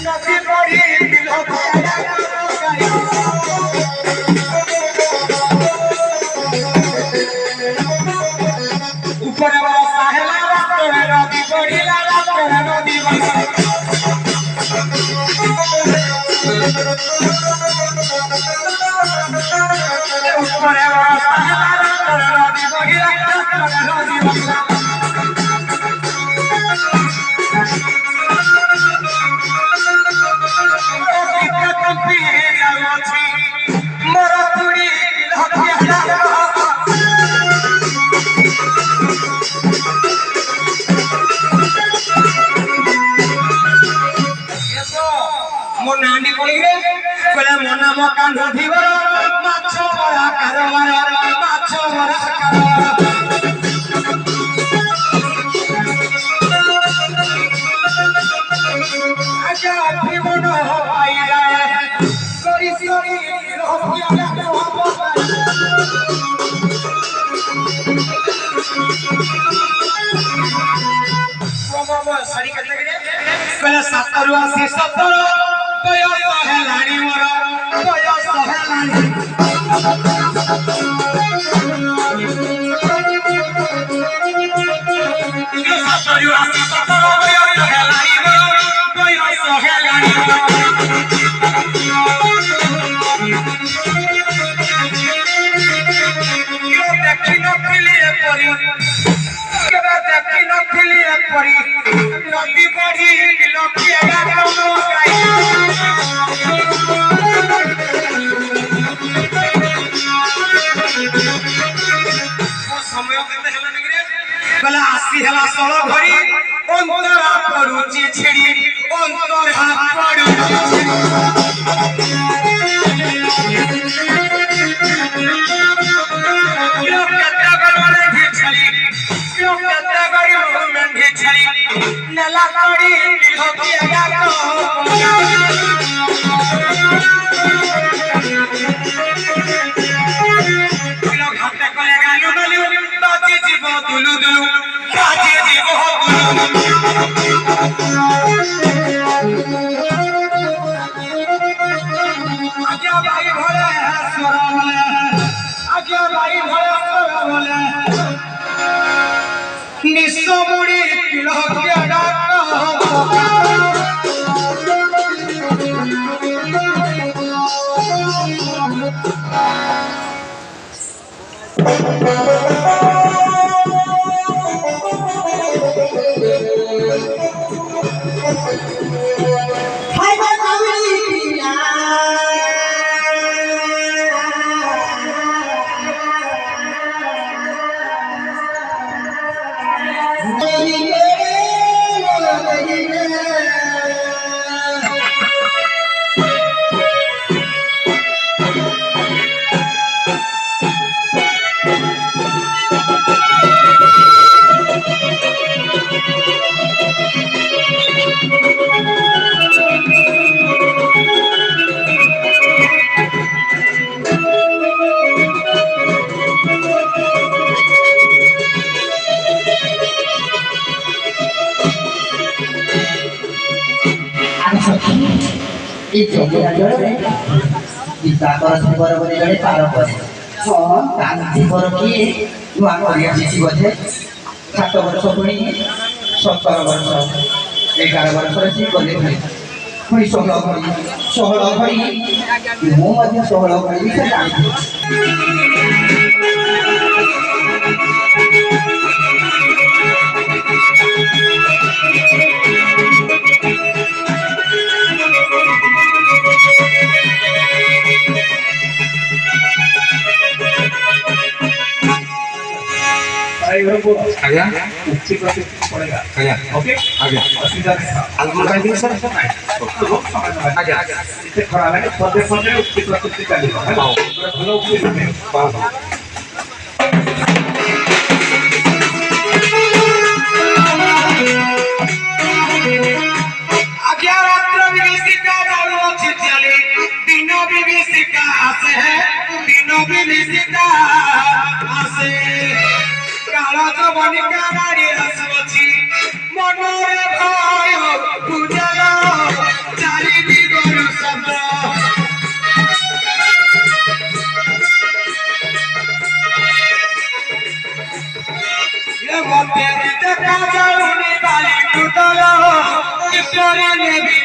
নদী বড়ি উপরে সাহেলা রাত্রে নদী বড়িলা রাত্রে নদী উপরে সাহেলা রাত্রে নদী বড়িলা রাত্রে নদী ମୋ ନାଁଟି ପଡ଼ିଲେ କହିଲେ ମୋ ନାମ କାନ୍ଧଧୀବର ମାଛ ବରା କାରବାର ମାଛ ବରା କାରବାର ଆଜ୍ଞା ଜୀବନ ପାଇଲା କରି କରି ରଖିଲା ସାରି କେତେ କହିଲେ 7 ରୁ 80 17 বয়স হেলানি মোর বয়স হেলানি সতরি আসি সতর বয়স হেলানি মোর বয়স হেলানি দেখি নথিলি পরি কেবে দেখি নথিলি পরি নদী বড়ি লক্ষ্মী গাছ গাই বেলা আসি হেলা সল ঘড়ি অন্তরা পড়ুছি ছিড়ি অন্তরা পড়ুছি নেলা করি ঘাটে করে গালু গালু বাজি জীব দুলু দুলু বাজি জীব আজ্ঞা ভাই ভরে স্বর বলে আজ্ঞা ভাই ভরে স্বর বলে নিঃস্ব মুড়ি কিলকিয়া ডাক এই যমুনা জলে গীতাকর ধীবর বলে জଣେ ପାର କରେ ହଁ ତାଙ୍କ ଧୀବର କିଏ ନୂଆ କରି ଆସିଛି ବୋଧେ 7 ବର୍ଷ ପୁଣି 17 ବର୍ଷ 11 ବର୍ଷରେ ସେ ଗଲେ ପୁଣି 16 ଘଡ଼ି ମୁଁ ମଧ୍ୟ 16 ଘଡ଼ି ସେ ଜାଣିଛି आज्ञा उच्च प्रतिष्ठित पड़ेगा आज्ञा ओके आज्ञा असुविधा नहीं है दिन सर आज्ञा इसे खरा लगे पदे पदे उच्च प्रतिष्ठित चलिए हां भलो उच्च वाह आज्ञा रात्र विभीषिका बालू छिचले दिन विभीषिका आसे है दिन विभीषिका आसे काला जवनिका नारी आसुची मनोरे भय पूजा দেখা যাଉনি বালি টুটল, কি করে নেবি